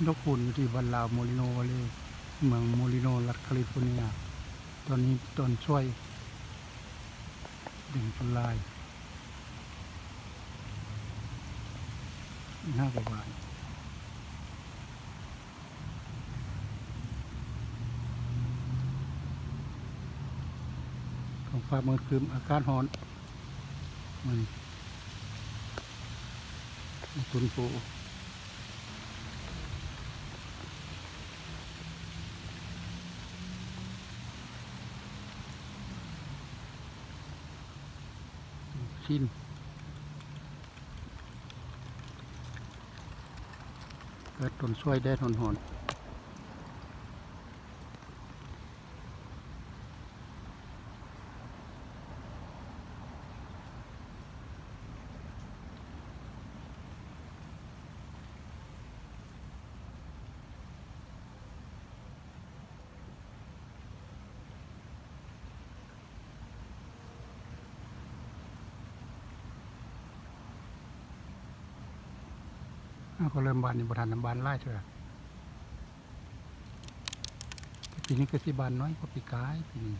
นกขุนอยู่ที่บันลาวโมลิโนวาเลย์เมืองโมลิโนรัฐแคลิฟอร์เนียตอนนี้ต้นช่วยดึงจุลาย5 กว่าบาทของฟ้ามืดครึ้มอากาศร้อนมันตุนปูชิ้นเกิดต้นช่วยแดดร้อนๆก็เริ่มบานอยู่บทันน้ำบานไล่เถอะปีนี้ก็สิบานน้อยกว่าปีกายปีนี้